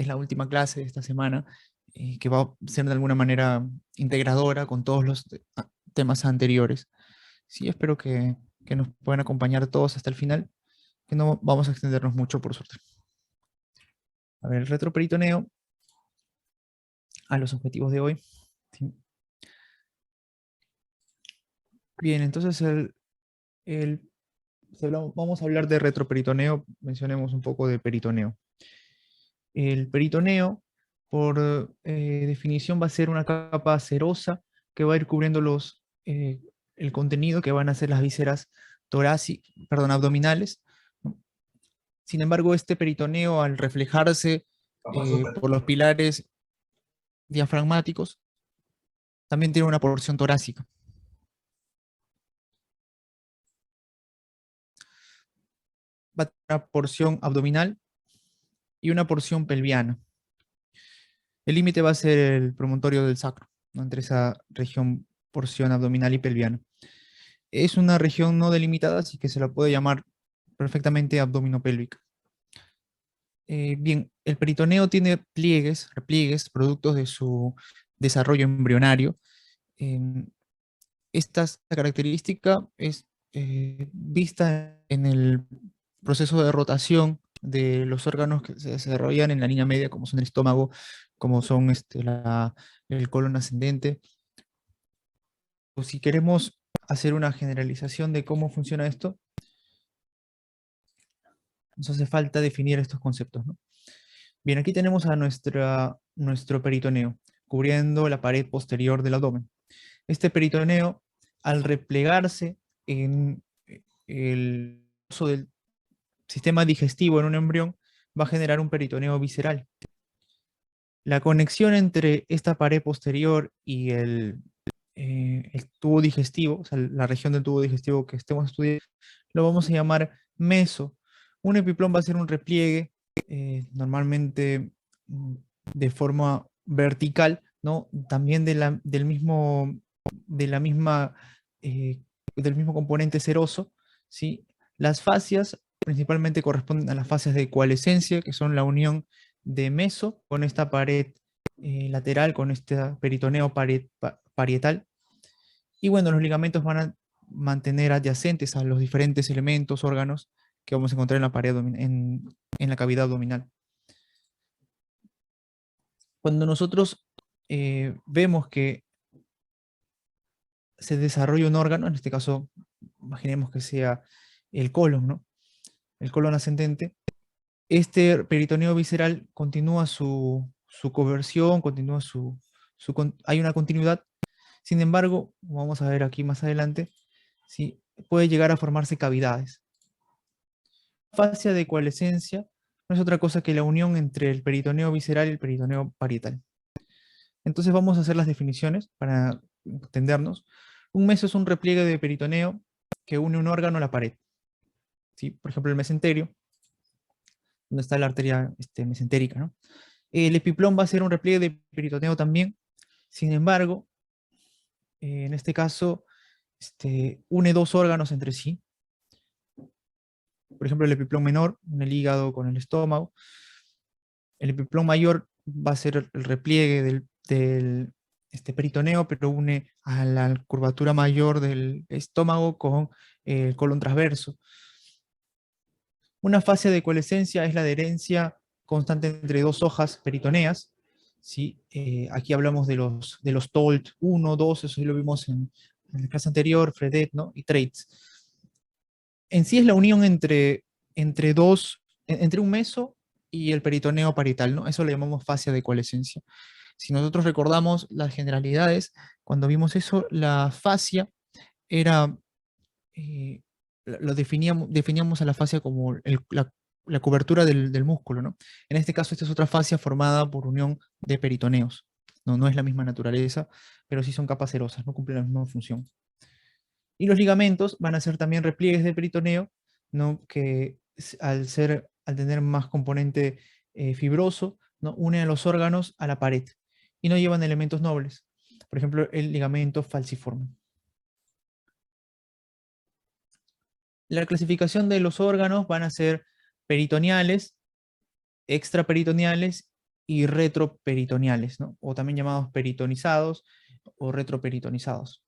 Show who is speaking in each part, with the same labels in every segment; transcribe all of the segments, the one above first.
Speaker 1: es la última clase de esta semana, que va a ser de alguna manera integradora con todos los temas anteriores. Sí, espero que nos puedan acompañar todos hasta el final, que no vamos a extendernos mucho por suerte. A ver, el retroperitoneo, a los objetivos de hoy. ¿Sí? Bien, entonces vamos a hablar de retroperitoneo, mencionemos un poco de peritoneo. El peritoneo, por definición, va a ser una capa cerosa que va a ir cubriendo el contenido que van a ser las vísceras abdominales, ¿no? Sin embargo, este peritoneo, al reflejarse por los pilares diafragmáticos, también tiene una porción torácica. Va a tener una porción abdominal y una porción pelviana. El límite va a ser el promontorio del sacro, ¿no? Entre esa región, porción abdominal y pelviana. Es una región no delimitada, así que se la puede llamar perfectamente abdominopélvica. Bien, el peritoneo tiene pliegues, repliegues, productos de su desarrollo embrionario. Esta característica es vista en el proceso de rotación de los órganos que se desarrollan en la línea media, como son el estómago, como son el colon ascendente. O si queremos hacer una generalización de cómo funciona esto, nos hace falta definir estos conceptos, ¿no? Bien, aquí tenemos a nuestro peritoneo, cubriendo la pared posterior del abdomen. Este peritoneo, al replegarse en el uso del sistema digestivo en un embrión, va a generar un peritoneo visceral. La conexión entre esta pared posterior y el tubo digestivo, o sea, la región del tubo digestivo que estemos estudiando, lo vamos a llamar meso. Un epiplón va a ser un repliegue, normalmente de forma vertical, ¿no? También de la misma, eh, del mismo componente seroso, ¿sí? Las fascias principalmente corresponden a las fases de coalescencia, que son la unión de meso con esta pared lateral, con este peritoneo parietal. Y bueno, los ligamentos van a mantener adyacentes a los diferentes elementos, órganos que vamos a encontrar en la pared, en la cavidad abdominal. Cuando nosotros vemos que se desarrolla un órgano, en este caso, imaginemos que sea el colon, ¿no? El colon ascendente, este peritoneo visceral continúa su conversión, continúa hay una continuidad. Sin embargo, vamos a ver aquí más adelante, ¿sí? Puede llegar a formarse cavidades. La fascia de coalescencia no es otra cosa que la unión entre el peritoneo visceral y el peritoneo parietal. Entonces vamos a hacer las definiciones para entendernos. Un meso es un repliegue de peritoneo que une un órgano a la pared, ¿sí? Por ejemplo, el mesenterio, donde está la arteria mesentérica, ¿no? El epiplón va a ser un repliegue de peritoneo también. Sin embargo, en este caso, une dos órganos entre sí. Por ejemplo, el epiplón menor, une el hígado con el estómago. El epiplón mayor va a ser el repliegue del peritoneo, pero une a la curvatura mayor del estómago con el colon transverso. Una fase de coalescencia es la adherencia constante entre dos hojas peritoneas. ¿Sí? Aquí hablamos de los TOLT 1, 2, eso ya lo vimos en la clase anterior, Fredet, ¿no? Y Traits. En sí es la unión entre un meso y el peritoneo parietal, ¿no? Eso le llamamos fascia de coalescencia. Si nosotros recordamos las generalidades, cuando vimos eso, la fascia era, definíamos a la fascia como la cobertura del músculo, ¿no? En este caso, esta es otra fascia formada por unión de peritoneos. No, no es la misma naturaleza, pero sí son capas serosas, no cumplen la misma función. Y los ligamentos van a ser también repliegues del peritoneo, ¿no? Que al tener más componente fibroso, ¿no? Unen a los órganos a la pared y no llevan elementos nobles. Por ejemplo, el ligamento falciforme. La clasificación de los órganos van a ser peritoneales, extraperitoneales y retroperitoneales, ¿no? O también llamados peritonizados o retroperitonizados.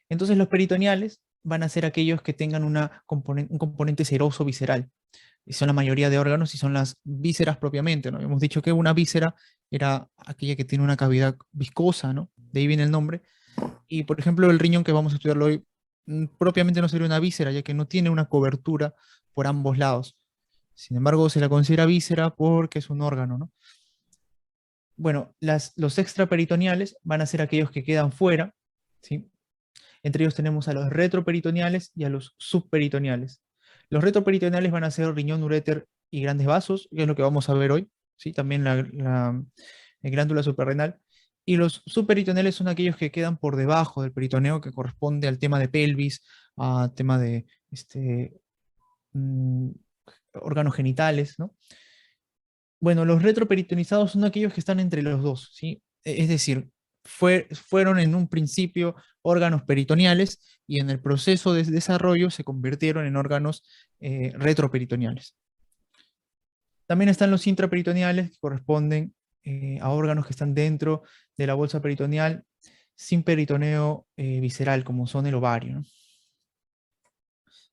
Speaker 1: Entonces los peritoneales van a ser aquellos que tengan un componente seroso visceral, y son la mayoría de órganos y son las vísceras propiamente, ¿no? Hemos dicho que una víscera era aquella que tiene una cavidad viscosa, ¿no? De ahí viene el nombre. Y por ejemplo, el riñón que vamos a estudiarlo hoy propiamente no sería una víscera, ya que no tiene una cobertura por ambos lados. Sin embargo, se la considera víscera porque es un órgano, ¿no? Bueno, los extraperitoneales van a ser aquellos que quedan fuera, ¿sí? Entre ellos tenemos a los retroperitoneales y a los subperitoneales. Los retroperitoneales van a ser riñón, uréter y grandes vasos, que es lo que vamos a ver hoy, ¿sí? También la glándula suprarrenal. Y los subperitoneales son aquellos que quedan por debajo del peritoneo, que corresponde al tema de pelvis, a tema de mm, órganos genitales, ¿no? Bueno, los retroperitonizados son aquellos que están entre los dos, ¿sí? Es decir, fueron en un principio órganos peritoneales y en el proceso de desarrollo se convirtieron en órganos retroperitoneales. También están los intraperitoneales, que corresponden a órganos que están dentro de la bolsa peritoneal sin peritoneo visceral, como son el ovario, ¿no?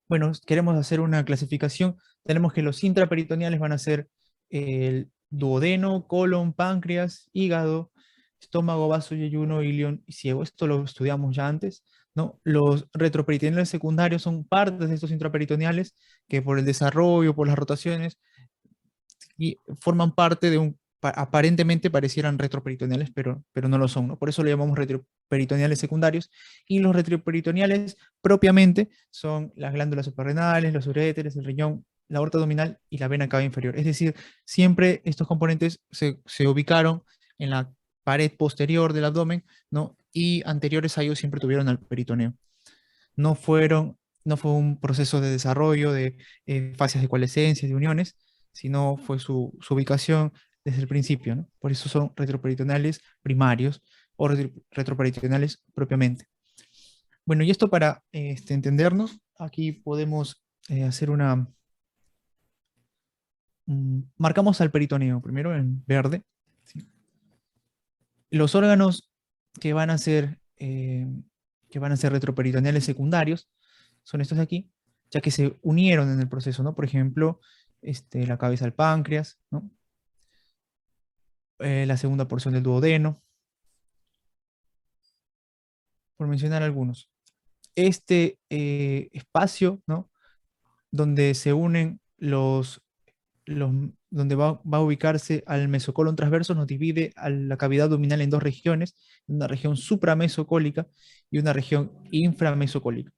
Speaker 1: Bueno, queremos hacer una clasificación. Tenemos que los intraperitoneales van a ser el duodeno, colon, páncreas, hígado, estómago, vaso, yeyuno, ilion y ciego. Esto lo estudiamos ya antes, ¿no? Los retroperitoneales secundarios son partes de estos intraperitoneales que por el desarrollo, por las rotaciones, y forman parte de aparentemente parecieran retroperitoneales, pero no lo son, ¿no? Por eso le llamamos retroperitoneales secundarios, y los retroperitoneales propiamente son las glándulas suprarrenales, los uréteres, el riñón, la aorta abdominal y la vena cava inferior. Es decir, siempre estos componentes se ubicaron en la pared posterior del abdomen, ¿no? Y anteriores a ellos siempre tuvieron al peritoneo. No fueron, no fue un proceso de desarrollo de fases de coalescencia, de uniones, sino fue su ubicación desde el principio, ¿no? Por eso son retroperitoneales primarios o retroperitoneales propiamente. Bueno, y esto para entendernos, aquí podemos hacer marcamos al peritoneo, primero en verde, ¿sí? Los órganos que van a ser, retroperitoneales secundarios son estos de aquí, ya que se unieron en el proceso, ¿no? Por ejemplo, la cabeza del páncreas, ¿no? La segunda porción del duodeno, por mencionar algunos. Este espacio, ¿no? Donde se unen donde va a ubicarse al mesocolon transverso, nos divide a la cavidad abdominal en dos regiones, una región supramesocólica y una región inframesocólica.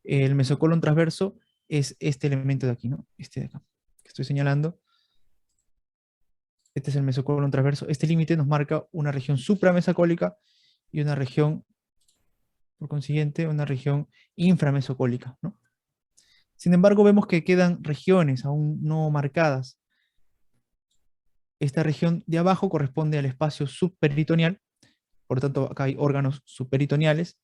Speaker 1: El mesocolon transverso es este elemento de aquí, ¿no? Este de acá, que estoy señalando. Este es el mesocolon transverso. Este límite nos marca una región supramesocólica y una región, por consiguiente, una región inframesocólica, ¿no? Sin embargo, vemos que quedan regiones aún no marcadas. Esta región de abajo corresponde al espacio subperitoneal, por lo tanto acá hay órganos subperitoneales,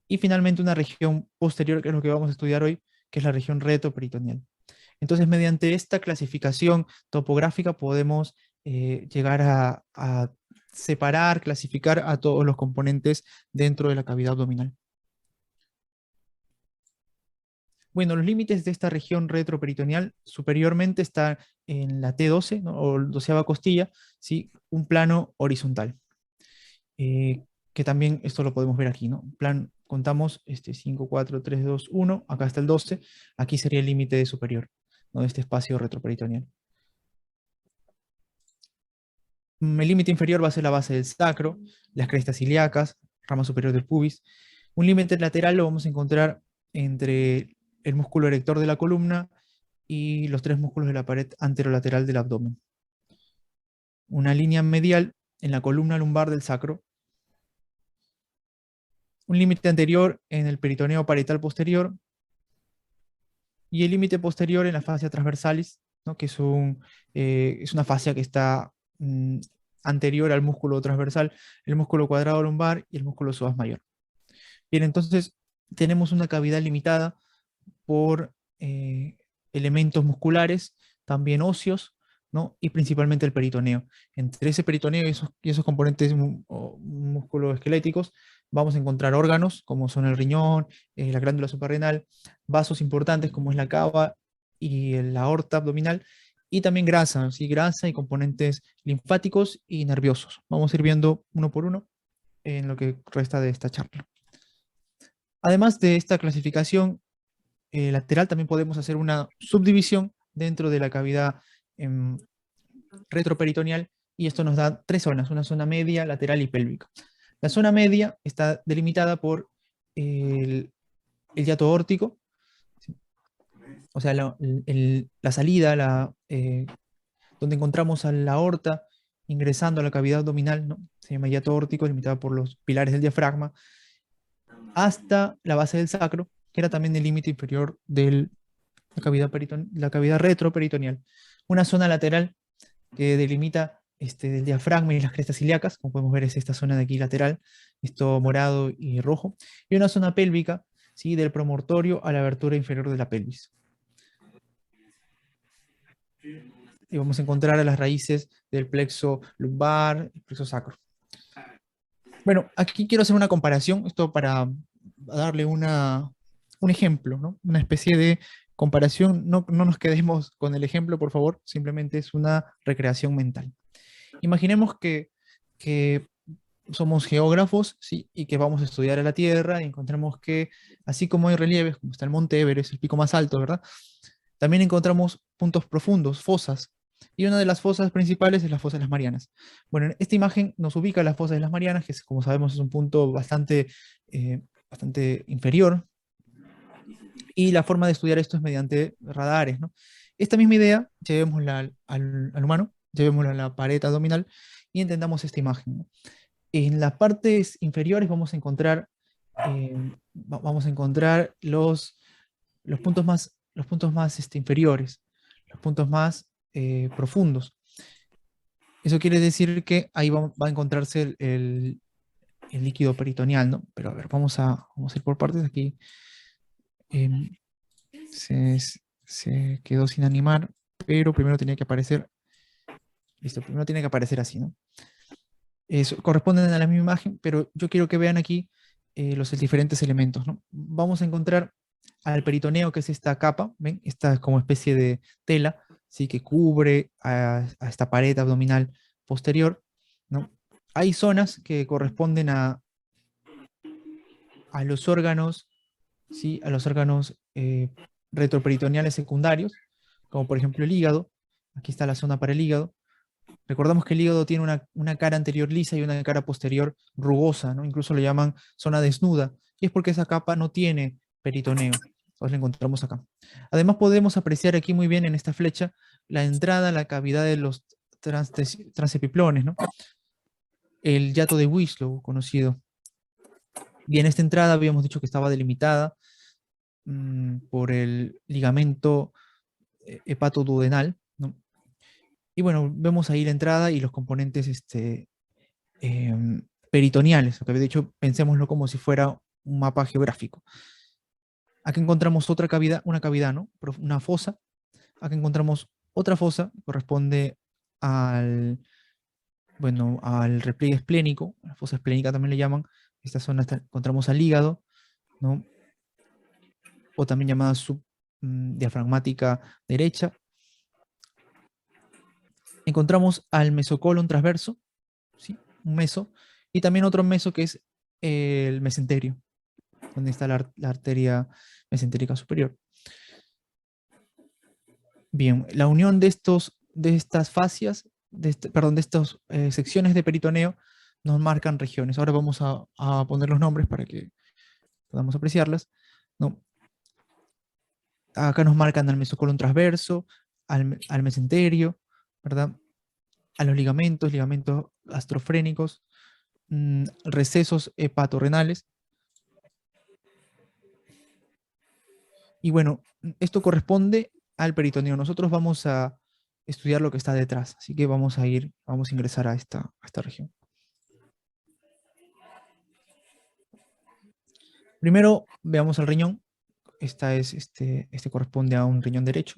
Speaker 1: y finalmente una región posterior, que es lo que vamos a estudiar hoy, que es la región retroperitoneal. Entonces, mediante esta clasificación topográfica podemos llegar a separar, clasificar a todos los componentes dentro de la cavidad abdominal. Bueno, los límites de esta región retroperitoneal superiormente están en la T12, ¿no? O doceava costilla, ¿sí? Un plano horizontal. Que también esto lo podemos ver aquí, ¿no? Plan, contamos 5, 4, 3, 2, 1, acá está el 12, aquí sería el límite superior, ¿no? De este espacio retroperitoneal. El límite inferior va a ser la base del sacro, las crestas ilíacas, rama superior del pubis. Un límite lateral lo vamos a encontrar entre el músculo erector de la columna y los tres músculos de la pared anterolateral del abdomen. Una línea medial en la columna lumbar del sacro. Un límite anterior en el peritoneo parietal posterior. Y el límite posterior en la fascia transversalis, ¿no? Que es una fascia que está anterior al músculo transversal, el músculo cuadrado lumbar y el músculo psoas mayor. Bien, entonces tenemos una cavidad limitada por elementos musculares, también óseos, ¿no? Y principalmente el peritoneo. Entre ese peritoneo y esos componentes musculoesqueléticos vamos a encontrar órganos como son el riñón, la glándula suprarrenal, vasos importantes como es la cava y la aorta abdominal, y también grasa, ¿sí? Grasa y componentes linfáticos y nerviosos. Vamos a ir viendo uno por uno en lo que resta de esta charla. Además de esta clasificación lateral, también podemos hacer una subdivisión dentro de la cavidad em, retroperitoneal, y esto nos da tres zonas: una zona media, lateral y pélvica. La zona media está delimitada por el hiato aórtico, ¿sí? O sea, la salida, donde encontramos a la aorta ingresando a la cavidad abdominal, ¿no? Se llama hiato aórtico, limitada por los pilares del diafragma, hasta la base del sacro, que era también el límite inferior de la cavidad retroperitoneal. Una zona lateral que delimita del diafragma y las crestas ilíacas, como podemos ver es esta zona de aquí lateral, esto morado y rojo, y una zona pélvica, ¿sí? Del promontorio a la abertura inferior de la pelvis. Y vamos a encontrar a las raíces del plexo lumbar, el plexo sacro. Bueno, aquí quiero hacer una comparación, esto para darle un ejemplo, ¿no? Una especie de comparación. No, no nos quedemos con el ejemplo, por favor, simplemente es una recreación mental. Imaginemos que somos geógrafos, ¿sí? Y que vamos a estudiar a la Tierra y encontramos que, así como hay relieves, como está el Monte Everest, el pico más alto, ¿verdad? También encontramos puntos profundos, fosas. Y una de las fosas principales es la fosa de las Marianas. Bueno, en esta imagen nos ubica la fosa de las Marianas, que como sabemos es un punto bastante inferior. Y la forma de estudiar esto es mediante radares, ¿no? Esta misma idea, llevémosla al humano, llevémosla a la pared abdominal y entendamos esta imagen, ¿no? En las partes inferiores vamos a encontrar los puntos más inferiores, los puntos más profundos. Eso quiere decir que ahí va a encontrarse el líquido peritoneal, ¿no? Pero a ver, vamos a ir por partes aquí. Em, se, se quedó sin animar, pero primero tenía que aparecer, listo, primero tiene que aparecer así, ¿no? Eso, corresponden a la misma imagen, pero yo quiero que vean aquí los diferentes elementos, ¿no? Vamos a encontrar al peritoneo, que es esta capa, ¿ven? Esta como especie de tela, ¿sí? Que cubre a esta pared abdominal posterior, ¿no? Hay zonas que corresponden a los órganos, ¿sí? A los órganos retroperitoneales secundarios, como por ejemplo el hígado. Aquí está la zona para el hígado. Recordamos que el hígado tiene una cara anterior lisa y una cara posterior rugosa, ¿no? Incluso le llaman zona desnuda, y es porque esa capa no tiene peritoneo. Entonces la encontramos acá. Además podemos apreciar aquí muy bien en esta flecha la entrada a la cavidad de los transepiplones, ¿no? El yato de Wieslow, conocido. Y en esta entrada habíamos dicho que estaba delimitada por el ligamento hepatoduodenal, ¿no? Y bueno, vemos ahí la entrada y los componentes peritoneales, que de hecho pensémoslo como si fuera un mapa geográfico. Aquí encontramos otra cavidad, una cavidad, ¿no? Una fosa. Aquí encontramos otra fosa, corresponde al, bueno, al repliegue esplénico, la fosa esplénica también le llaman. Esta zona encontramos al hígado, ¿no? O también llamada subdiafragmática derecha. Encontramos al mesocolon transverso, ¿sí? Un meso, y también otro meso que es el mesenterio, donde está la arteria mesentérica superior. Bien, la unión de estas fascias, perdón, de estas secciones de peritoneo nos marcan regiones. Ahora vamos a poner los nombres para que podamos apreciarlas, ¿no? Acá nos marcan al mesocolon transverso, al mesenterio, ¿verdad? A los ligamentos gastrofrénicos, recesos hepatorrenales. Y bueno, esto corresponde al peritoneo. Nosotros vamos a estudiar lo que está detrás, así que vamos a ingresar a esta región. Primero veamos el riñón. Este corresponde a un riñón derecho,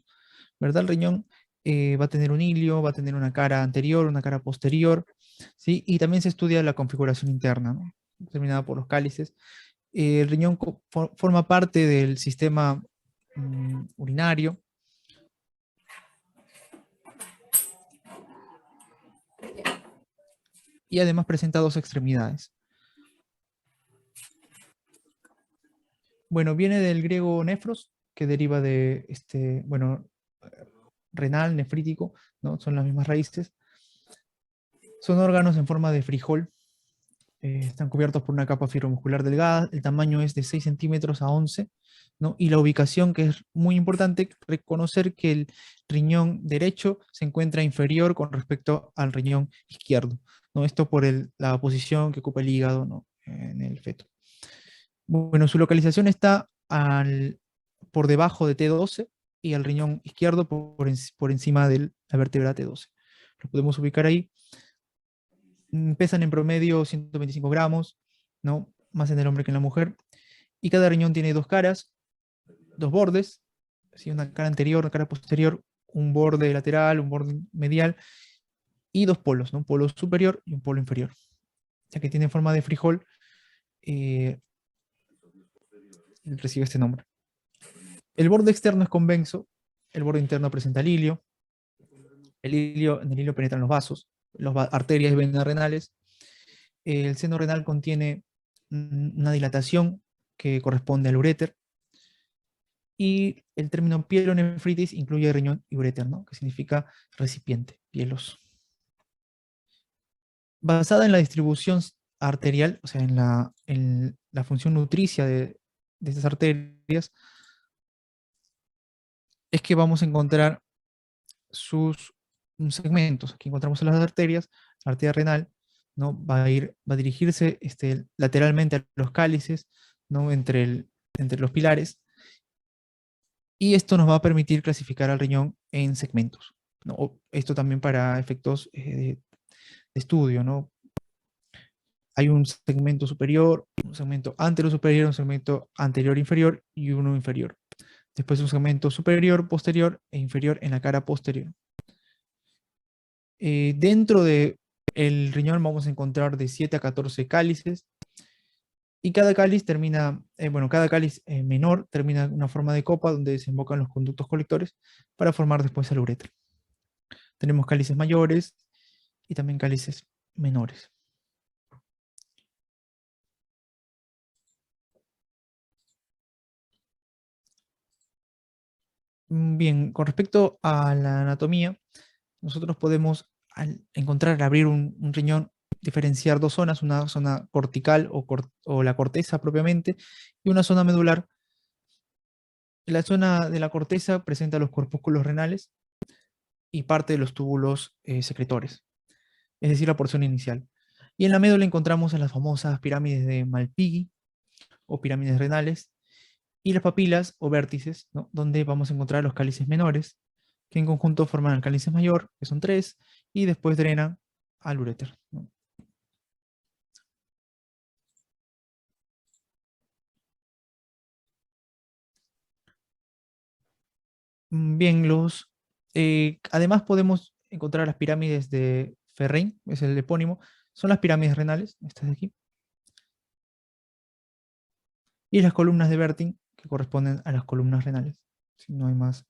Speaker 1: ¿verdad? El riñón va a tener un ilio, va a tener una cara anterior, una cara posterior, ¿sí? Y también se estudia la configuración interna, ¿no? Determinada por los cálices. El riñón forma parte del sistema urinario y además presenta dos extremidades. Bueno, viene del griego nefros, que deriva de, bueno, renal, nefrítico, ¿no? Son las mismas raíces. Son órganos en forma de frijol, están cubiertos por una capa fibromuscular delgada, el tamaño es de 6 centímetros a 11, ¿no? Y la ubicación, que es muy importante, reconocer que el riñón derecho se encuentra inferior con respecto al riñón izquierdo, ¿no? Esto por la posición que ocupa el hígado, ¿no? En el feto. Bueno, su localización está por debajo de T12 y el riñón izquierdo por encima de la vértebra T12. Lo podemos ubicar ahí. Pesan en promedio 125 gramos, ¿no? Más en el hombre que en la mujer. Y cada riñón tiene dos caras, dos bordes, ¿sí? Una cara anterior, una cara posterior, un borde lateral, un borde medial, y dos polos, ¿no? Un polo superior y un polo inferior. Ya que tiene forma de frijol, eh, recibe este nombre. El borde externo es convexo, el borde interno presenta el ilio, en el ilio penetran los vasos, arterias y venas renales. El seno renal contiene una dilatación que corresponde al uréter, y el término pielonefritis incluye riñón y uréter, ¿no? Que significa recipiente, pielos. Basada en la distribución arterial, o sea, en la función nutricia de estas arterias, es que vamos a encontrar sus segmentos. Aquí encontramos las arterias, la arteria renal, ¿no? Va a dirigirse lateralmente a los cálices, ¿no? Entre los pilares, y esto nos va a permitir clasificar al riñón en segmentos, ¿no? Esto también para efectos de estudio, ¿no? Hay un segmento superior, un segmento anterior-superior, un segmento anterior-inferior y uno inferior. Después un segmento superior, posterior e inferior en la cara posterior. Dentro del riñón vamos a encontrar de 7 a 14 cálices, y cada cáliz termina, bueno, cada cáliz menor termina en una forma de copa donde desembocan los conductos colectores para formar después el uretra. Tenemos cálices mayores y también cálices menores. Bien, con respecto a la anatomía, nosotros podemos, al abrir un riñón, diferenciar dos zonas, una zona cortical o la corteza propiamente, y una zona medular. La zona de la corteza presenta los corpúsculos renales y parte de los túbulos secretores, es decir, la porción inicial. Y en la médula encontramos a las famosas pirámides de Malpighi o pirámides renales, y las papilas o vértices, ¿no? Donde vamos a encontrar los cálices menores, que en conjunto forman el cálice mayor, que son tres, y después drenan al uréter, ¿no? Bien, además podemos encontrar las pirámides de Ferrein, es el epónimo, son las pirámides renales, estas de aquí, y las columnas de Bertin, que corresponden a las columnas renales. Si no hay más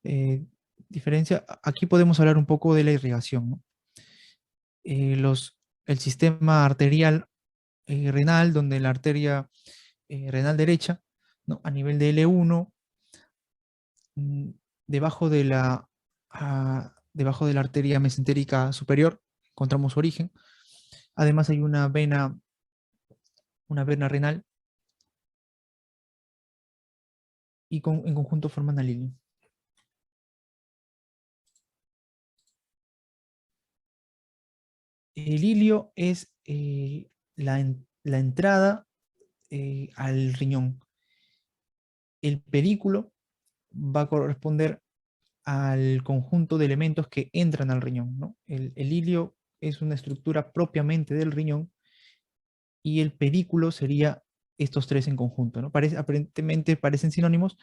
Speaker 1: eh, diferencia, aquí podemos hablar un poco de la irrigación, ¿no? Eh, los, el sistema arterial renal, donde la arteria renal derecha, ¿no? A nivel de L1, mm, debajo debajo de la arteria mesentérica superior, encontramos su origen. Además hay una vena renal, y en conjunto forman al ilio. El ilio es la entrada al riñón. El pedículo va a corresponder al conjunto de elementos que entran al riñón, ¿no? El ilio es una estructura propiamente del riñón, y el pedículo sería estos tres en conjunto, ¿no? Aparentemente parecen sinónimos,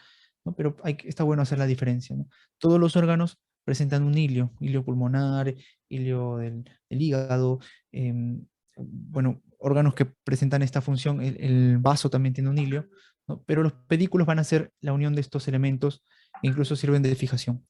Speaker 1: ¿no? Pero está bueno hacer la diferencia, ¿no? Todos los órganos presentan un ilio pulmonar, ilio del hígado, bueno, órganos que presentan esta función, el vaso también tiene un ilio, ¿no? Pero los pedículos van a ser la unión de estos elementos e incluso sirven de fijación.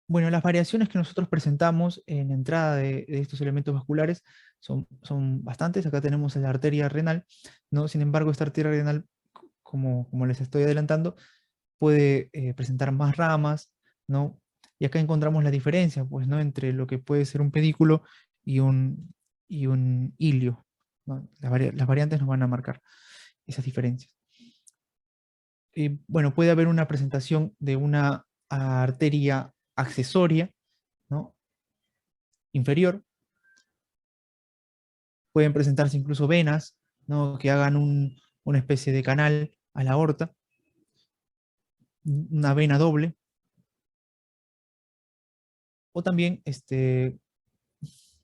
Speaker 1: Bueno, las variaciones que nosotros presentamos en la entrada de estos elementos vasculares son bastantes. Acá tenemos la arteria renal, ¿no? Sin embargo, esta arteria renal, como les estoy adelantando, puede presentar más ramas, ¿no? Y acá encontramos la diferencia, pues, ¿no? Entre lo que puede ser un pedículo y un hilio, ¿no? Las variantes nos van a marcar esas diferencias. Bueno, puede haber una presentación de una arteria accesoria, ¿no? Inferior. Pueden presentarse incluso venas, ¿no? Que hagan una especie de canal a la aorta, una vena doble, o también,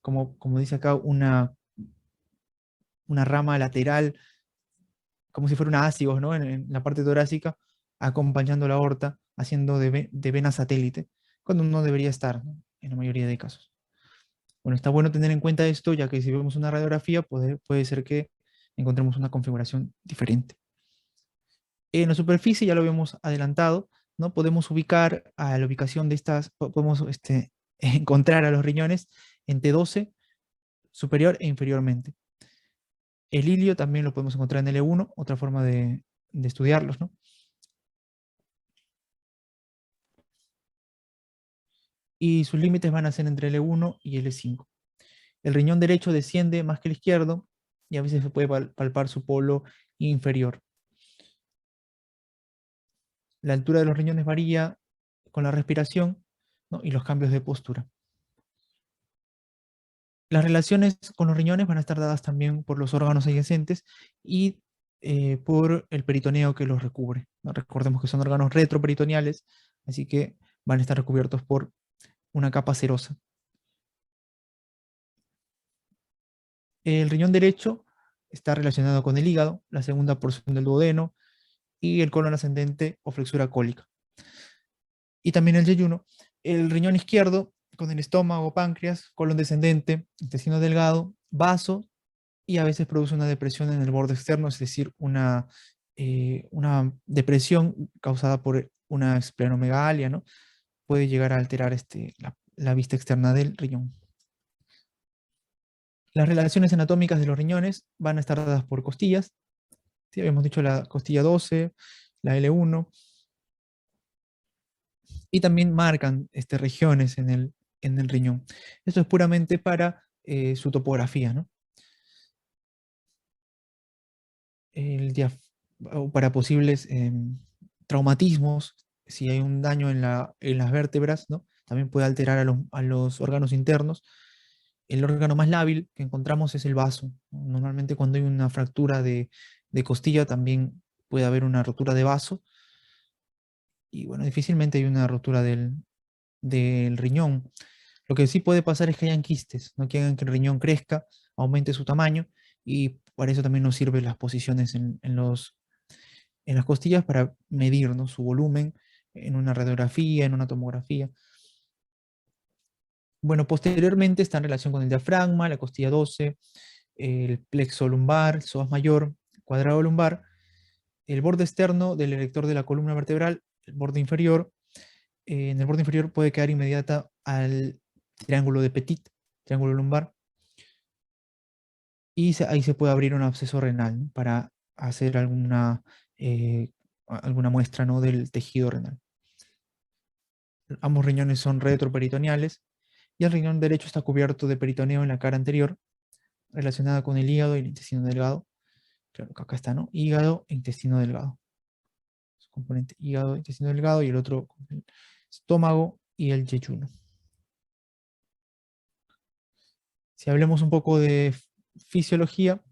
Speaker 1: como dice acá, una rama lateral, como si fuera una ácigos, ¿no? En la parte torácica, acompañando la aorta, haciendo de vena satélite, cuando no debería estar, ¿no? En la mayoría de casos. Bueno, está bueno tener en cuenta esto, ya que si vemos una radiografía, puede ser que encontremos una configuración diferente. En la superficie, ya lo habíamos adelantado, ¿no? Podemos ubicar a la ubicación de estas, podemos encontrar a los riñones en T12, superior e inferiormente. El ilio también lo podemos encontrar en L1, otra forma de estudiarlos, ¿no? Y sus límites van a ser entre L1 y L5. El riñón derecho desciende más que el izquierdo y a veces se puede palpar su polo inferior. La altura de los riñones varía con la respiración, ¿no? Y los cambios de postura. Las relaciones con los riñones van a estar dadas también por los órganos adyacentes y por el peritoneo que los recubre, ¿no? Recordemos que son órganos retroperitoneales, así que van a estar recubiertos por una capa serosa. El riñón derecho está relacionado con el hígado, la segunda porción del duodeno y el colon ascendente o flexura cólica. Y también el yeyuno. El riñón izquierdo con el estómago, páncreas, colon descendente, intestino delgado, vaso y a veces produce una depresión en el borde externo, es decir, una depresión causada por una esplenomegalia, ¿no? Puede llegar a alterar la vista externa del riñón. Las relaciones anatómicas de los riñones van a estar dadas por costillas. ¿Sí? Habíamos dicho la costilla 12, la L1, y también marcan regiones en el riñón. Esto es puramente para su topografía, ¿no? O para posibles traumatismos, si hay un daño en las vértebras, ¿no? También puede alterar a los órganos internos. El órgano más lábil que encontramos es el vaso, ¿no? Normalmente cuando hay una fractura de costilla también puede haber una rotura de vaso y bueno, difícilmente hay una rotura del riñón. Lo que sí puede pasar es que hayan quistes, ¿no? Que hagan que el riñón crezca, aumente su tamaño y para eso también nos sirven las posiciones en las costillas para medir, ¿no? Su volumen en una radiografía, en una tomografía. Bueno, posteriormente está en relación con el diafragma, la costilla 12, el plexo lumbar, el psoas mayor, cuadrado lumbar, el borde externo del erector de la columna vertebral, el borde inferior. En el borde inferior puede quedar inmediata al triángulo de Petit, triángulo lumbar, y ahí se puede abrir un absceso renal, ¿no? Para hacer alguna muestra, ¿no? Del tejido renal. Ambos riñones son retroperitoneales y el riñón derecho está cubierto de peritoneo en la cara anterior, relacionada con el hígado y el intestino delgado. Claro que acá está, ¿no? Hígado e intestino delgado. Su componente hígado, intestino delgado y el otro el estómago y el yeyuno. Si hablemos un poco de fisiología,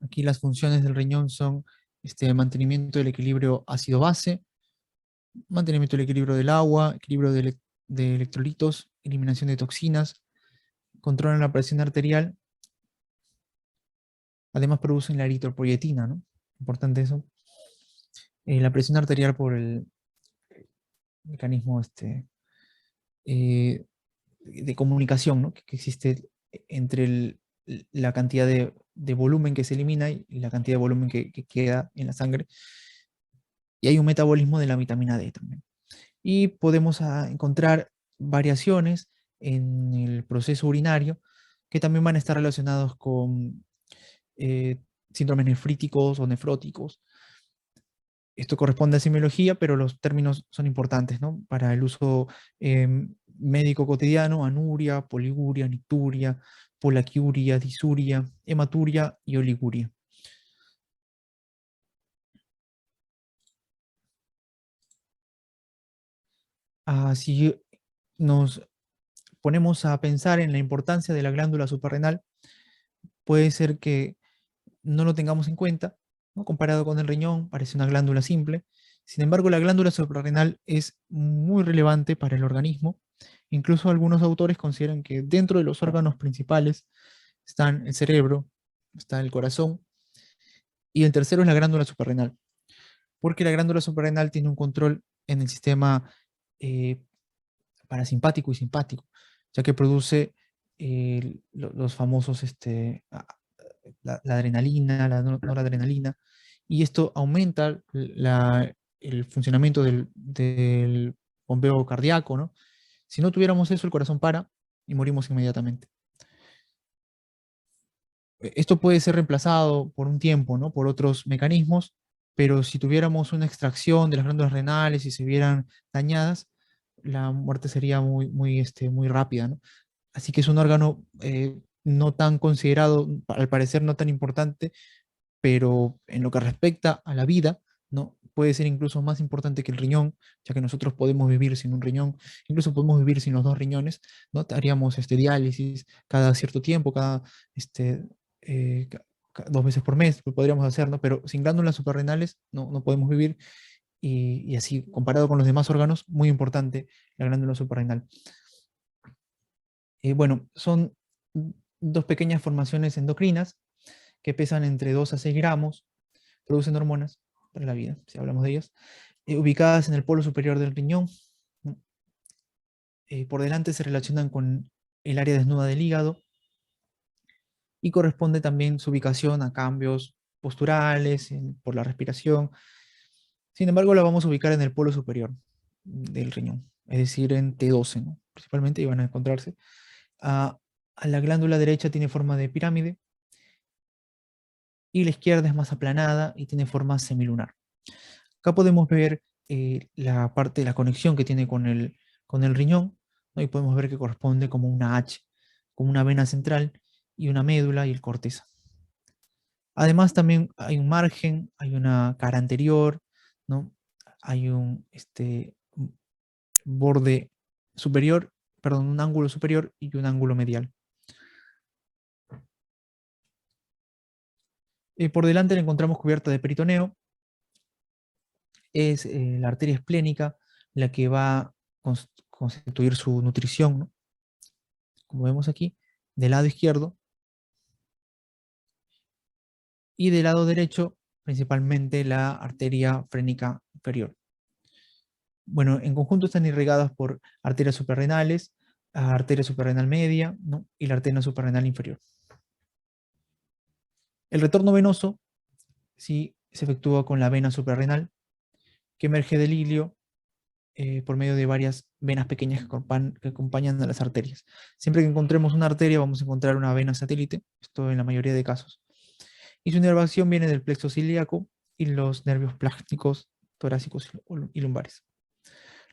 Speaker 1: aquí las funciones del riñón son mantenimiento del equilibrio ácido-base, mantenimiento del equilibrio del agua, equilibrio de electrolitos, eliminación de toxinas, controlan la presión arterial, además producen la eritropoyetina, ¿no? Importante eso. La presión arterial por el mecanismo eh, de comunicación, ¿no? que existe entre la cantidad de volumen que se elimina y la cantidad de volumen que queda en la sangre. Y hay un metabolismo de la vitamina D también. Y podemos encontrar variaciones en el proceso urinario que también van a estar relacionados con eh, síndromes nefríticos o nefróticos. Esto corresponde a semiología, pero los términos son importantes, ¿no? Para el uso médico cotidiano: anuria, poliguria, nicturia, polaquiuria, disuria, hematuria y oliguria. Si nos ponemos a pensar en la importancia de la glándula suprarrenal, puede ser que no lo tengamos en cuenta, ¿no? Comparado con el riñón, parece una glándula simple. Sin embargo, la glándula suprarrenal es muy relevante para el organismo. Incluso algunos autores consideran que dentro de los órganos principales están el cerebro, está el corazón, y el tercero es la glándula suprarrenal, porque la glándula suprarrenal tiene un control en el sistema eh, parasimpático y simpático, ya que produce los famosos la adrenalina, la noradrenalina, y esto aumenta el funcionamiento del bombeo cardíaco, ¿no? Si no tuviéramos eso, el corazón para y morimos inmediatamente. Esto puede ser reemplazado por un tiempo, ¿no? Por otros mecanismos, pero si tuviéramos una extracción de las glándulas renales y se vieran dañadas, la muerte sería muy rápida, ¿no? Así que es un órgano no tan considerado, al parecer no tan importante, pero en lo que respecta a la vida, ¿no? Puede ser incluso más importante que el riñón, ya que nosotros podemos vivir sin un riñón, incluso podemos vivir sin los dos riñones, ¿no? Haríamos diálisis cada cierto tiempo, este, 2 veces por mes, lo podríamos hacer, ¿no? Pero sin glándulas suprarrenales no podemos vivir, y así, comparado con los demás órganos, muy importante la glándula suprarrenal. Bueno, son dos pequeñas formaciones endocrinas que pesan entre 2 a 6 gramos, producen hormonas para la vida, si hablamos de ellas, ubicadas en el polo superior del riñón. ¿No? Por delante se relacionan con el área desnuda del hígado y corresponde también su ubicación a cambios posturales, por la respiración. Sin embargo, la vamos a ubicar en el polo superior del riñón, es decir, en T12, ¿no? Principalmente, y van a encontrarse. A, a la glándula derecha tiene forma de pirámide y la izquierda es más aplanada y tiene forma semilunar. Acá podemos ver la parte de la conexión que tiene con el riñón, ¿no? Y podemos ver que corresponde como una H, como una vena central y una médula y el corteza. Además también hay un margen, hay una cara anterior, ¿no? Hay un borde superior, perdón, un ángulo superior y un ángulo medial. Por delante la encontramos cubierta de peritoneo, es la arteria esplénica la que va a constituir su nutrición, ¿no? Como vemos aquí, del lado izquierdo, y del lado derecho, principalmente la arteria frénica inferior. Bueno, en conjunto están irrigadas por arterias suprarrenales, arteria suprarrenal media, ¿no? Y la arteria suprarrenal inferior. El retorno venoso sí se efectúa con la vena suprarrenal, que emerge del ilio por medio de varias venas pequeñas que acompañan a las arterias. Siempre que encontremos una arteria vamos a encontrar una vena satélite, esto en la mayoría de casos. Y su inervación viene del plexo ciliaco y los nervios plásticos torácicos y lumbares.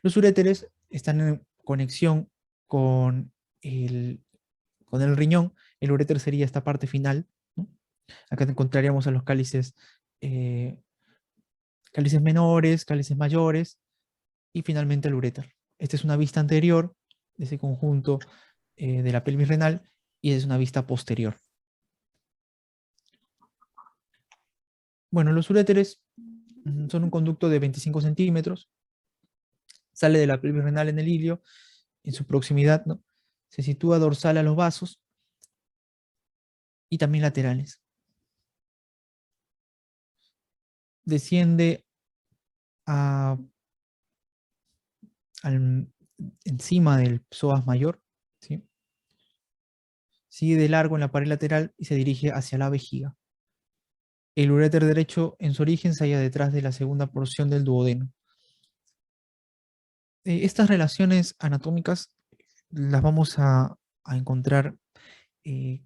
Speaker 1: Los uréteres están en conexión con el, con el riñón. El uréter sería esta parte final, ¿no? Acá encontraríamos a los eh, cálices menores, cálices mayores y finalmente el uréter. Esta es una vista anterior de ese conjunto de la pelvis renal y es una vista posterior. Bueno, los uréteres son un conducto de 25 centímetros sale de la pelvis renal en el ilio, en su proximidad, ¿no? Se sitúa dorsal a los vasos y también laterales. Desciende a, al- encima del psoas mayor, ¿sí? Sigue de largo en la pared lateral y se dirige hacia la vejiga. El uréter derecho en su origen se halla detrás de la segunda porción del duodeno. Estas relaciones anatómicas las vamos a encontrar eh,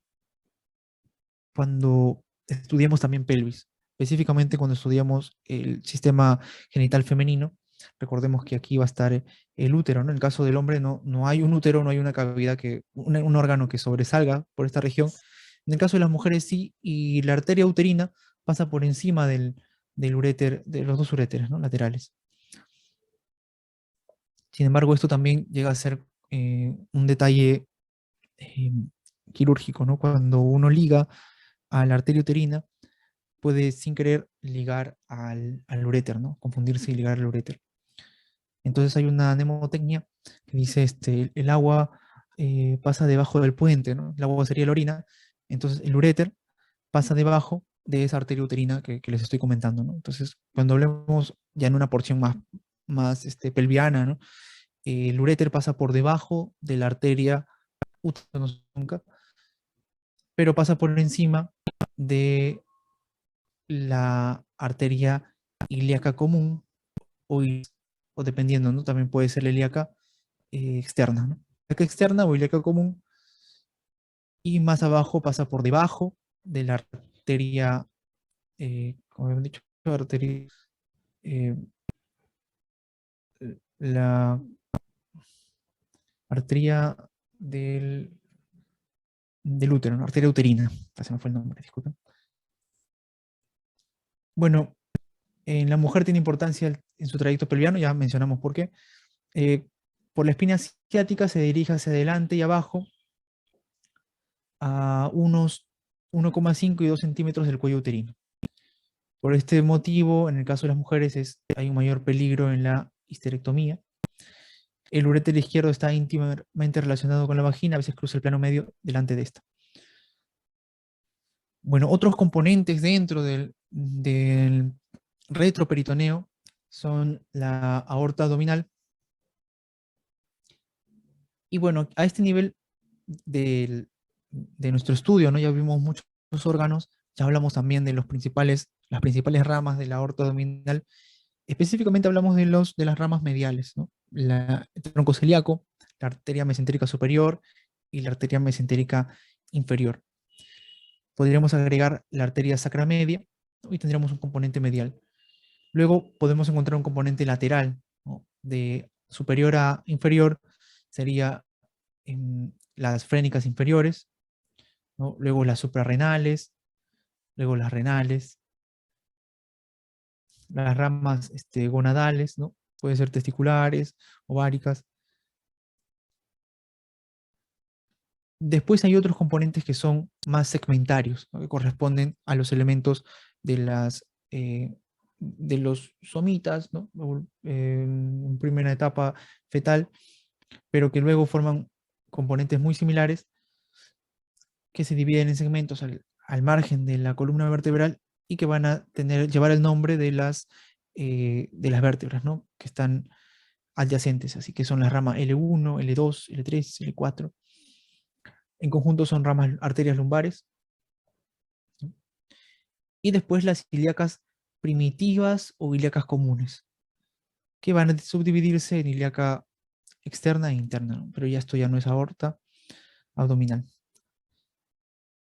Speaker 1: cuando estudiamos también pelvis, específicamente cuando estudiamos el sistema genital femenino. Recordemos que aquí va a estar el útero, ¿no? En el caso del hombre no hay un útero, no hay una cavidad, un órgano que sobresalga por esta región. En el caso de las mujeres sí, y la arteria uterina pasa por encima del uréter, de los dos uréteres, ¿no? Laterales. Sin embargo, esto también llega a ser un detalle eh, quirúrgico, ¿no? Cuando uno liga a la arteria uterina, puede sin querer ligar al uréter, ¿no? Confundirse y ligar al uréter. Entonces hay una mnemotecnia que dice, el agua pasa debajo del puente, ¿no? El agua sería la orina, entonces el uréter pasa debajo de esa arteria uterina que les estoy comentando, ¿no? Entonces, cuando hablemos ya en una porción más pelviana, ¿no? El uréter pasa por debajo de la arteria uterina, pero pasa por encima de la arteria ilíaca común o, o dependiendo, ¿no? También puede ser la ilíaca externa, ¿no? Ilíaca externa o ilíaca común, y más abajo pasa por debajo de la arteria, como habíamos dicho, arteria, eh, la arteria del útero, ¿no? Arteria uterina, se me fue el nombre, disculpen. Bueno, en la mujer tiene importancia en su trayecto pelviano, ya mencionamos por qué. Eh, por la espina ciática se dirige hacia adelante y abajo a unos 1,5 y 2 centímetros del cuello uterino. Por este motivo, en el caso de las mujeres, hay un mayor peligro en la histerectomía. El uréter izquierdo está íntimamente relacionado con la vagina, a veces cruza el plano medio delante de esta. Bueno, otros componentes dentro del retroperitoneo son la aorta abdominal. Y bueno, a este nivel de nuestro estudio, ¿no? Ya vimos muchos órganos, ya hablamos también de las principales ramas de la aorta abdominal. Específicamente hablamos de las ramas mediales, ¿no? El tronco celíaco, la arteria mesentérica superior y la arteria mesentérica inferior. Podríamos agregar la arteria sacra media, ¿no? Y tendríamos un componente medial. Luego podemos encontrar un componente lateral, ¿no? De superior a inferior sería las frénicas inferiores, ¿no? Luego las suprarrenales, luego las renales, las ramas gonadales, ¿no? Pueden ser testiculares, ováricas. Después hay otros componentes que son más segmentarios, ¿no? Que corresponden a los elementos de, de los somitas, ¿no? En primera etapa fetal, pero que luego forman componentes muy similares que se dividen en segmentos al margen de la columna vertebral y que van a llevar el nombre de las vértebras, ¿no? Que están adyacentes, así que son las ramas L1, L2, L3, L4. En conjunto son ramas arterias lumbares. ¿No? Y después las ilíacas primitivas o ilíacas comunes, que van a subdividirse en ilíaca externa e interna, ¿no? Pero ya esto ya no es aorta abdominal.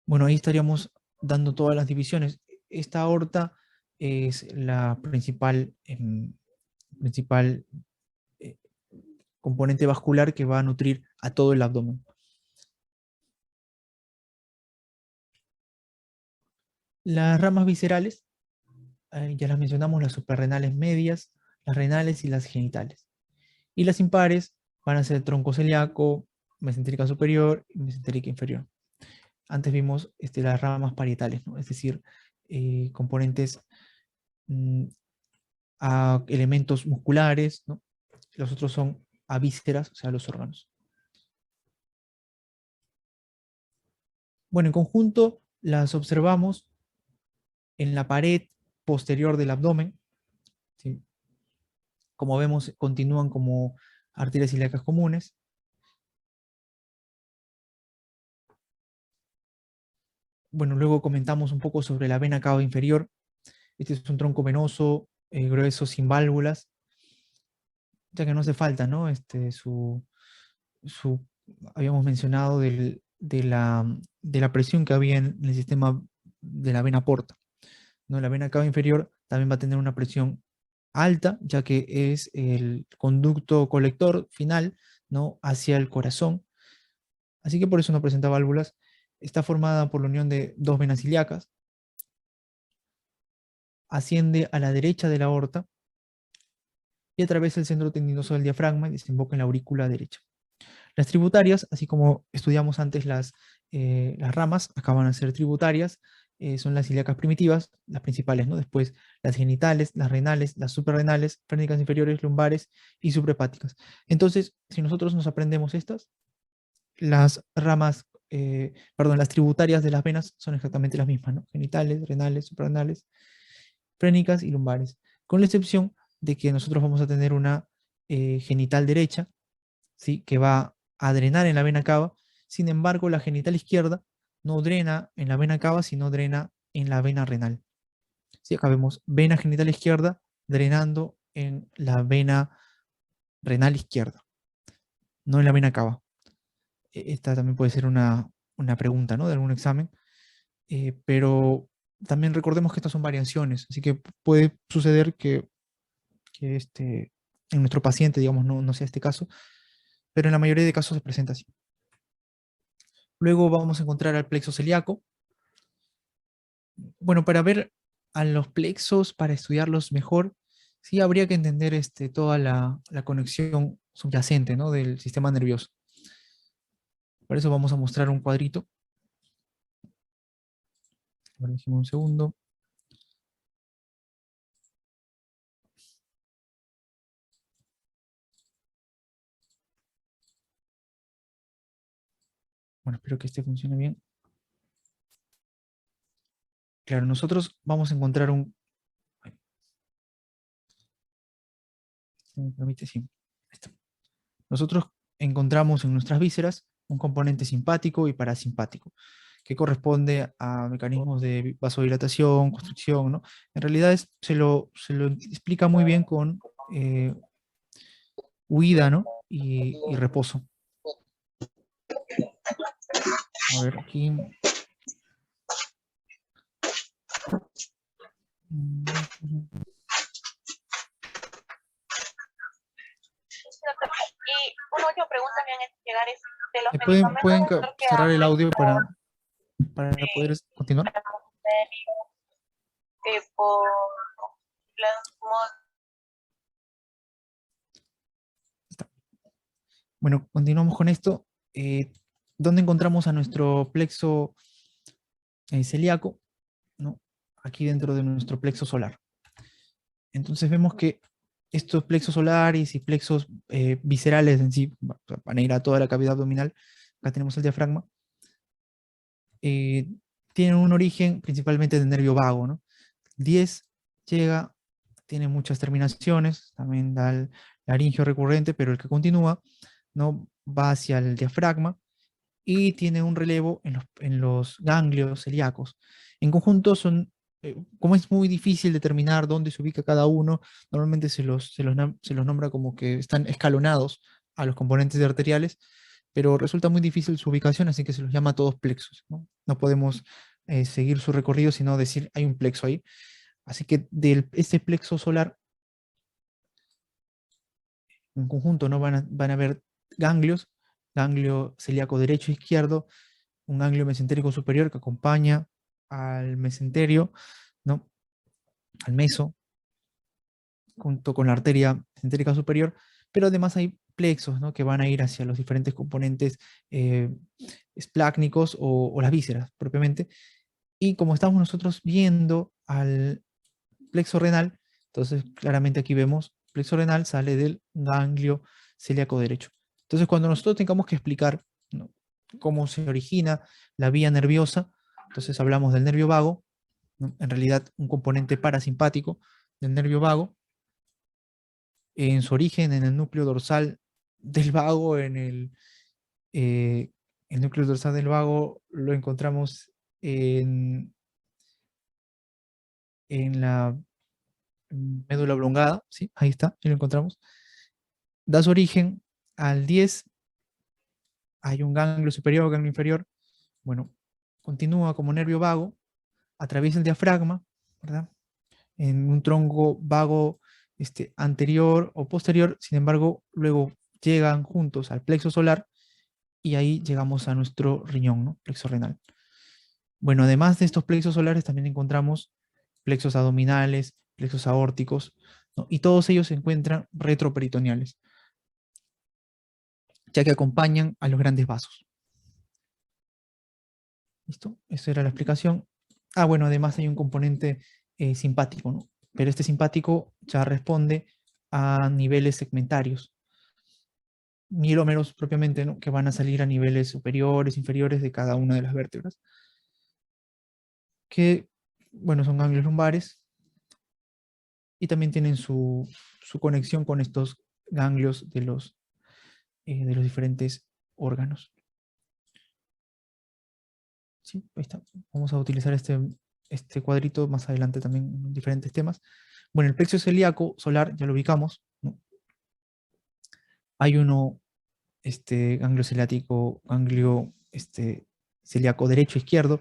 Speaker 1: Bueno, ahí estaríamos dando todas las divisiones. Esta aorta es la principal eh, componente vascular que va a nutrir a todo el abdomen. Las ramas viscerales, ya las mencionamos, las suprarrenales medias, las renales y las genitales. Y las impares van a ser el tronco celíaco, mesentérica superior y mesentérica inferior. Antes vimos las ramas parietales, ¿no? Es decir, componentes mm, a elementos musculares, ¿no? los otros son a vísceras, o sea, los órganos. Bueno, en conjunto las observamos en la pared posterior del abdomen, ¿sí? Como vemos, continúan como arterias ilíacas comunes. Bueno, luego comentamos un poco sobre la vena cava inferior. Este es un tronco venoso, grueso, sin válvulas, ya que no hace falta, ¿no? Su, habíamos mencionado de la presión que había en el sistema de la vena porta, ¿no? La vena cava inferior también va a tener una presión alta, ya que es el conducto colector final, ¿no? Hacia el corazón. Así que por eso no presenta válvulas. Está formada por la unión de dos venas ilíacas, asciende a la derecha de la aorta y atraviesa el centro tendinoso del diafragma y desemboca en la aurícula derecha. Las tributarias, así como estudiamos antes las ramas, acaban a ser tributarias, son las ilíacas primitivas, las principales, ¿no? Después las genitales, las renales, las suprarrenales, frénicas inferiores, lumbares y suprahepáticas. Entonces, si nosotros nos aprendemos estas, las ramas, perdón, las tributarias de las venas son exactamente las mismas, ¿no? Genitales, renales, suprarrenales, frénicas y lumbares, con la excepción de que nosotros vamos a tener una genital derecha, ¿sí? Que va a drenar en la vena cava. Sin embargo, la genital izquierda no drena en la vena cava, sino drena en la vena renal. ¿Sí? Acá vemos vena genital izquierda drenando en la vena renal izquierda, no en la vena cava. Esta también puede ser una pregunta, ¿no? De algún examen, pero también recordemos que estas son variaciones, así que puede suceder que en nuestro paciente, digamos, no sea este caso, pero en la mayoría de casos se presenta así. Luego vamos a encontrar al plexo celíaco. Bueno, para ver a los plexos, para estudiarlos mejor, sí habría que entender toda la conexión subyacente, ¿no? Del sistema nervioso. Por eso vamos a mostrar un cuadrito. A ver, déjeme un segundo. Bueno, espero que este funcione bien. Claro, nosotros vamos a encontrar un... Si me permite, sí. Ahí está. Nosotros encontramos en nuestras vísceras un componente simpático y parasimpático, que corresponde a mecanismos de vasodilatación, constricción, ¿no? En realidad se lo explica muy bien con huida, ¿no? Y reposo. A ver, aquí.
Speaker 2: Y una última pregunta me han hecho llegar es de los
Speaker 1: ¿Pueden
Speaker 2: medicamentos que
Speaker 1: cerrar el
Speaker 2: hablan
Speaker 1: audio para poder continuar?
Speaker 2: por plasmos.
Speaker 1: Bueno, continuamos con esto. ¿Dónde encontramos a nuestro plexo celíaco? ¿No? Aquí dentro de nuestro plexo solar. Entonces vemos que estos plexos solares y plexos viscerales en sí, van a ir a toda la cavidad abdominal, acá tenemos el diafragma, eh, tienen un origen principalmente del nervio vago, ¿no? 10 llega, tiene muchas terminaciones, también da el laringio recurrente, pero el que continúa, ¿no? Va hacia el diafragma y tiene un relevo en los ganglios celíacos. En conjunto son, como es muy difícil determinar dónde se ubica cada uno, normalmente se los nombra como que están escalonados a los componentes arteriales, pero resulta muy difícil su ubicación, así que se los llama todos plexos, ¿no? No podemos seguir su recorrido, sino decir hay un plexo ahí. Así que de este plexo solar, en conjunto, ¿no? Van a haber ganglios, ganglio celíaco derecho e izquierdo, un ganglio mesentérico superior que acompaña al mesenterio, ¿no? Al meso, junto con la arteria mesentérica superior, pero además hay plexos, ¿no? Que van a ir hacia los diferentes componentes eh, esplácnicos o las vísceras propiamente. Y como estamos nosotros viendo al plexo renal, entonces claramente aquí vemos plexo renal sale del ganglio celíaco derecho. Entonces, cuando nosotros tengamos que explicar, ¿no?, cómo se origina la vía nerviosa, entonces hablamos del nervio vago, ¿no?, en realidad un componente parasimpático del nervio vago, en su origen en el núcleo dorsal del vago, el núcleo dorsal del vago lo encontramos en, en la médula oblongada, ¿sí? Ahí está, ahí lo encontramos. Da su origen al 10, hay un ganglio superior, ganglio inferior, bueno, continúa como nervio vago, atraviesa el diafragma, ¿verdad?, en un tronco vago anterior o posterior, sin embargo, luego llegan juntos al plexo solar y ahí llegamos a nuestro riñón, ¿no?, plexo renal. Bueno, además de estos plexos solares, también encontramos plexos abdominales, plexos aórticos, ¿no?, y todos ellos se encuentran retroperitoneales, ya que acompañan a los grandes vasos. ¿Listo? Esa era la explicación. Ah, bueno, además hay un componente simpático, ¿no? Pero este simpático ya responde a niveles segmentarios, milómeros propiamente, ¿no?, que van a salir a niveles superiores, inferiores de cada una de las vértebras, que, bueno, son ganglios lumbares y también tienen su conexión con estos ganglios de los diferentes órganos. Sí, ahí está. Vamos a utilizar este cuadrito más adelante también en diferentes temas. Bueno, el plexo celíaco solar ya lo ubicamos, ¿no? Hay uno, ganglio celiático, ganglio celíaco derecho, izquierdo,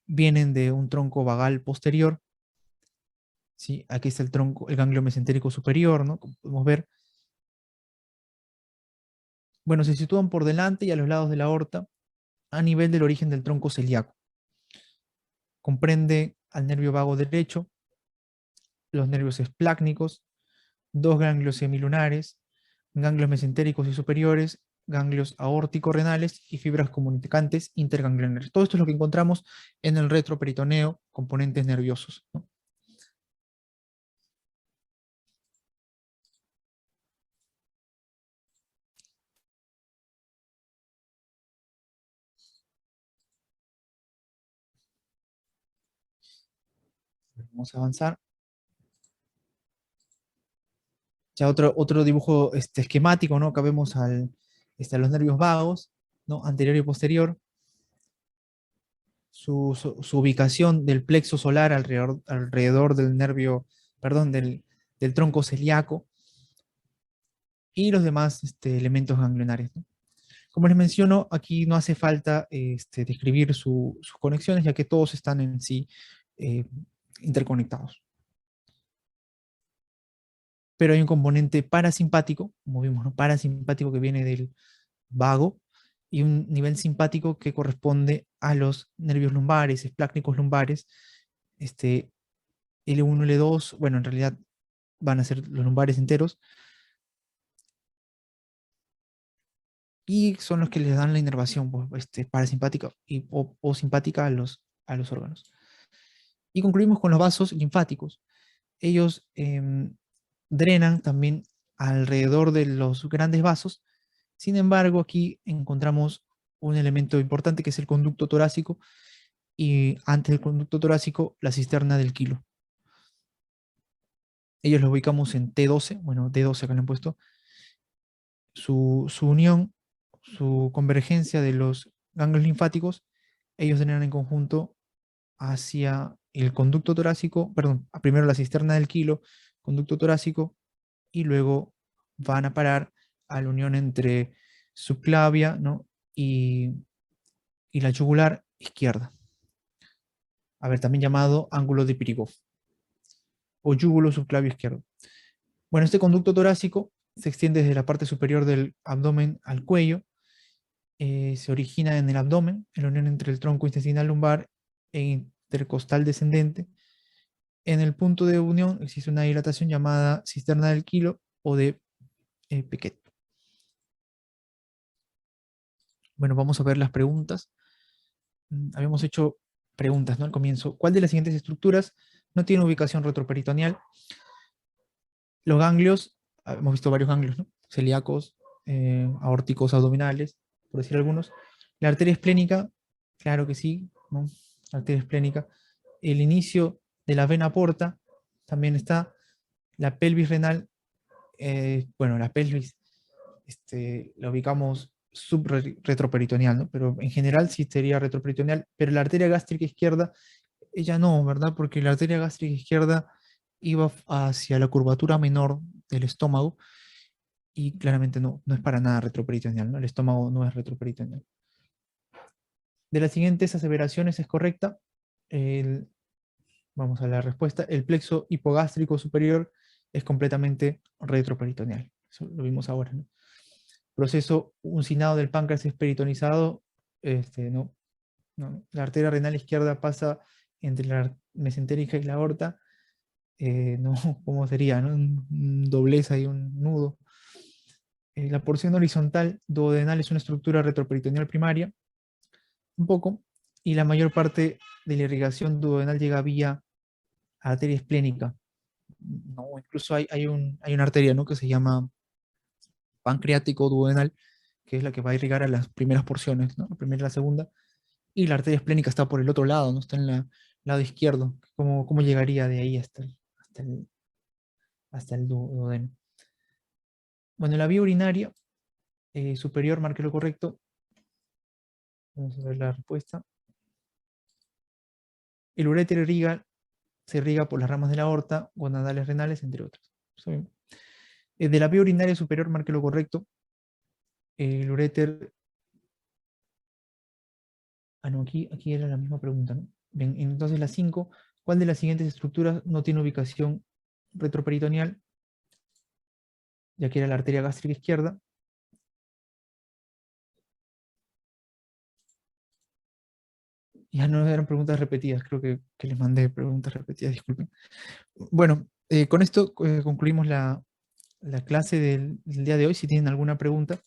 Speaker 1: vienen de un tronco vagal posterior, ¿sí? Aquí está el tronco, el ganglio mesentérico superior, ¿no?, como podemos ver. Bueno, se sitúan por delante y a los lados de la aorta, a nivel del origen del tronco celíaco. Comprende al nervio vago derecho, los nervios esplácnicos, dos ganglios semilunares, ganglios mesentéricos y superiores, ganglios aórtico-renales y fibras comunicantes interganglionares. Todo esto es lo que encontramos en el retroperitoneo, componentes nerviosos, ¿no? Vamos a avanzar. Ya otro dibujo esquemático, ¿no? Acá vemos a los nervios vagos, ¿no?, anterior y posterior, su ubicación del plexo solar alrededor del nervio, perdón, del tronco celíaco y los demás elementos ganglionares, ¿no? Como les menciono, aquí no hace falta describir sus conexiones, ya que todos están en sí eh, interconectados. Pero hay un componente parasimpático, como vimos, ¿no?, parasimpático, que viene del vago, y un nivel simpático que corresponde a los nervios lumbares, esplácnicos lumbares, L1, L2, bueno, en realidad van a ser los lumbares enteros, y son los que les dan la inervación, pues, parasimpática o simpática a los órganos. Y concluimos con los vasos linfáticos. Ellos drenan también alrededor de los grandes vasos. Sin embargo, aquí encontramos un elemento importante, que es el conducto torácico, y antes del conducto torácico, la cisterna del quilo. Ellos los ubicamos en T12, bueno, D12 acá lo han puesto. Su unión, su convergencia de los ganglios linfáticos, ellos drenan en conjunto hacia el conducto torácico, perdón, primero la cisterna del quilo, conducto torácico, y luego van a parar a la unión entre subclavia, ¿no?, y la yugular izquierda. A ver, también llamado ángulo de Pirigov o yúgulo subclavio izquierdo. Bueno, este conducto torácico se extiende desde la parte superior del abdomen al cuello, se origina en el abdomen, en la unión entre el tronco intestinal lumbar e intercostal descendente. En el punto de unión existe una dilatación llamada cisterna del quilo o de Piquet. Bueno, vamos a ver las preguntas. Habíamos hecho preguntas, ¿no?, al comienzo. ¿Cuál de las siguientes estructuras no tiene ubicación retroperitoneal? Los ganglios hemos visto varios ganglios, ¿no? Celíacos, aórticos abdominales, por decir algunos. La arteria esplénica, claro que sí, ¿no? La arteria esplénica. El inicio de la vena porta también está. La pelvis renal, bueno, la pelvis la ubicamos subretroperitoneal, ¿no? Pero en general sí sería retroperitoneal, pero la arteria gástrica izquierda, ella no, ¿verdad? Porque la arteria gástrica izquierda iba hacia la curvatura menor del estómago y claramente no es para nada retroperitoneal, ¿no? El estómago no es retroperitoneal. De las siguientes aseveraciones es correcta. El- Vamos a la respuesta. El plexo hipogástrico superior es completamente retroperitoneal. Eso lo vimos ahora, ¿no? Proceso uncinado del páncreas es peritonizado. No, no. La arteria renal izquierda pasa entre la mesentérica y la aorta. No, ¿cómo sería? ¿No? Un doblez ahí, un nudo. La porción horizontal duodenal es una estructura retroperitoneal primaria, un poco, y la mayor parte de la irrigación duodenal llega vía arteria esplénica. No, incluso hay una arteria, ¿no? Que se llama pancreático duodenal, que es la que va a irrigar a las primeras porciones, ¿no? La primera y la segunda, y la arteria esplénica está por el otro lado, no está en el lado izquierdo. ¿Cómo llegaría de ahí hasta el duodeno? Bueno, la vía urinaria superior, marque lo correcto. Vamos a ver la respuesta. El uréter se irriga por las ramas de la aorta, gonadales renales, entre otros. Eso mismo. De la vía urinaria superior, marque lo correcto. El uréter. Ah, no, aquí era la misma pregunta, ¿no? Bien, entonces la 5. ¿Cuál de las siguientes estructuras no tiene ubicación retroperitoneal? Ya que era la arteria gástrica izquierda. Ya no eran preguntas repetidas, creo que les mandé preguntas repetidas, disculpen. Bueno, con esto concluimos la clase del día de hoy. Si tienen alguna pregunta,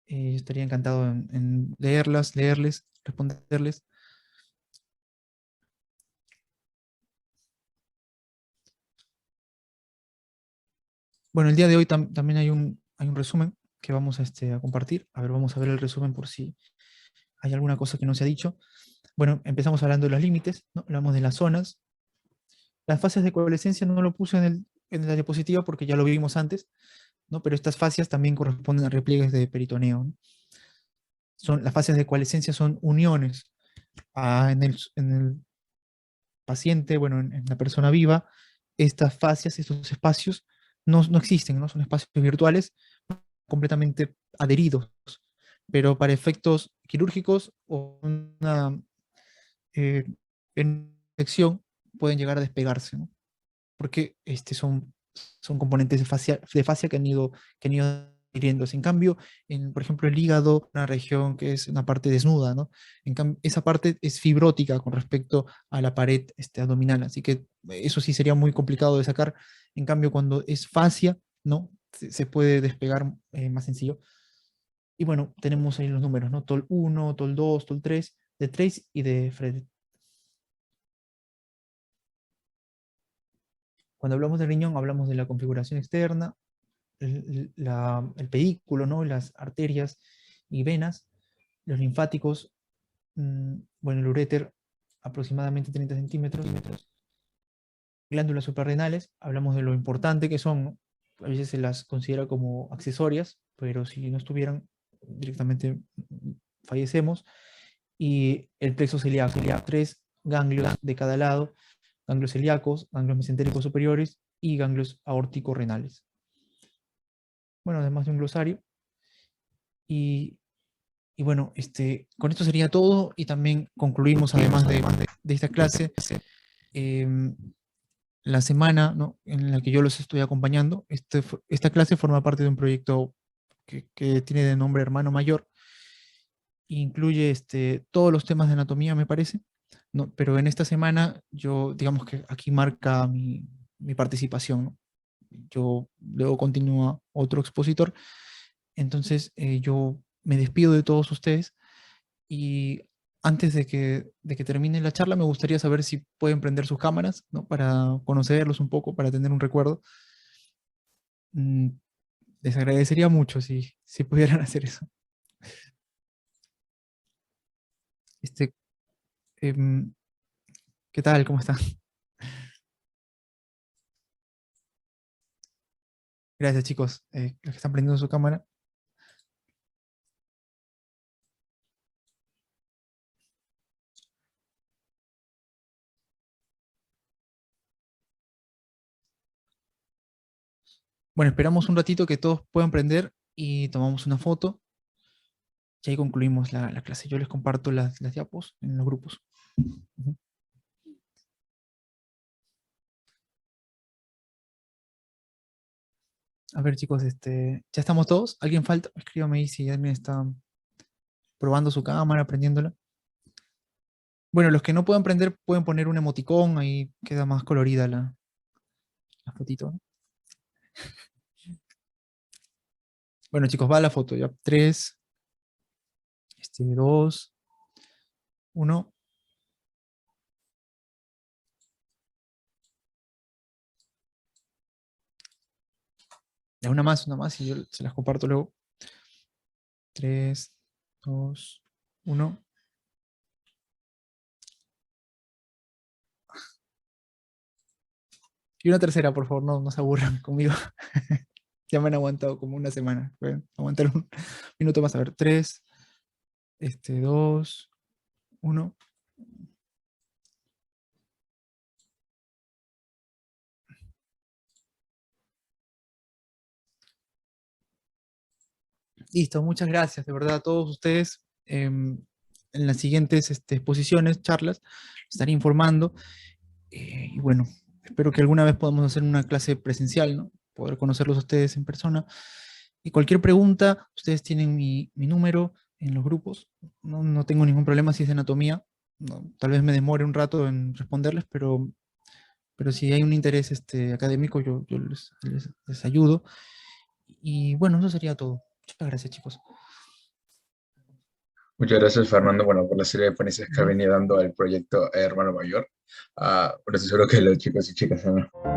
Speaker 1: yo estaría encantado en leerles, responderles. Bueno, el día de hoy también hay un resumen que vamos a compartir. A ver, vamos a ver el resumen por si hay alguna cosa que no se ha dicho. Bueno, empezamos hablando de los límites, ¿no? Hablamos de las zonas. Las fases de coalescencia no lo puse en la diapositiva porque ya lo vimos antes, ¿no? Pero estas fases también corresponden a repliegues de peritoneo, ¿no? Las fases de coalescencia son uniones en el paciente, bueno, en la persona viva. Estas fases, estos espacios, no existen, ¿no? Son espacios virtuales completamente adheridos, pero para efectos quirúrgicos o una eh, infección pueden llegar a despegarse, ¿no? Porque son componentes de fascia que han ido adhiriéndose. En cambio, por ejemplo, el hígado, una región que es una parte desnuda, ¿no? En cambio, esa parte es fibrótica con respecto a la pared abdominal, así que eso sí sería muy complicado de sacar. En cambio, cuando es fascia, ¿no? Se puede despegar más sencillo. Y bueno, tenemos ahí los números, ¿no? TOL 1, TOL 2, TOL 3, de Trace y de Fred. Cuando hablamos de riñón, hablamos de la configuración externa, el pedículo, ¿no? Las arterias y venas, los linfáticos, bueno, el uréter, aproximadamente 30 centímetros, glándulas suprarrenales, hablamos de lo importante que son, ¿no? A veces se las considera como accesorias, pero si no estuvieran, directamente fallecemos. Y el plexo celíaco, 3 ganglios de cada lado, ganglios celíacos, ganglios mesentéricos superiores y ganglios aórtico-renales. Bueno, además de un glosario. Y, y bueno, con esto sería todo y también concluimos, además de esta clase, em, la semana, ¿no? En la que yo los estoy acompañando. Esta clase forma parte de un proyecto que tiene de nombre Hermano Mayor. Incluye todos los temas de anatomía, me parece, ¿no? Pero en esta semana yo, digamos que aquí marca mi participación, ¿no? Yo luego continúa otro expositor, entonces yo me despido de todos ustedes y antes de que termine la charla me gustaría saber si pueden prender sus cámaras, ¿no? Para conocerlos un poco, para tener un recuerdo. mm, les agradecería mucho si pudieran hacer eso. Este, em, ¿Qué tal? ¿Cómo están? Gracias, chicos, los que están prendiendo su cámara. Bueno, esperamos un ratito que todos puedan prender y tomamos una foto. Y ahí concluimos la clase. Yo les comparto las diapos en los grupos. Ujú. A ver, chicos, ¿ya estamos todos? ¿Alguien falta? Escríbame ahí si alguien está probando su cámara, prendiéndola. Bueno, los que no puedan prender pueden poner un emoticón, ahí queda más colorida la fotito, ¿no? Bueno, chicos, va la foto ya. 3, 2, 1. Ya una más, y yo se las comparto luego. 3, 2, 1. Y una tercera, por favor, no se aburran conmigo. Ya me han aguantado como una semana. Pueden aguantar un minuto más. A ver, 3, 2, 1. Listo, muchas gracias, de verdad, a todos ustedes. En las siguientes exposiciones, charlas, estaré informando. Y bueno, espero que alguna vez podamos hacer una clase presencial, ¿no? Poder conocerlos a ustedes en persona. Y cualquier pregunta, ustedes tienen mi número en los grupos. No tengo ningún problema si es de anatomía. Tal vez me demore un rato en responderles, pero si hay un interés académico, yo les ayudo. Y bueno, eso sería todo. Muchas gracias, chicos.
Speaker 3: Muchas gracias, Fernando, bueno, por la serie de ponencias que ha
Speaker 1: Ujú.
Speaker 3: venido dando al proyecto Hermano Mayor. Bueno, estoy seguro que los chicos y chicas, ¿no?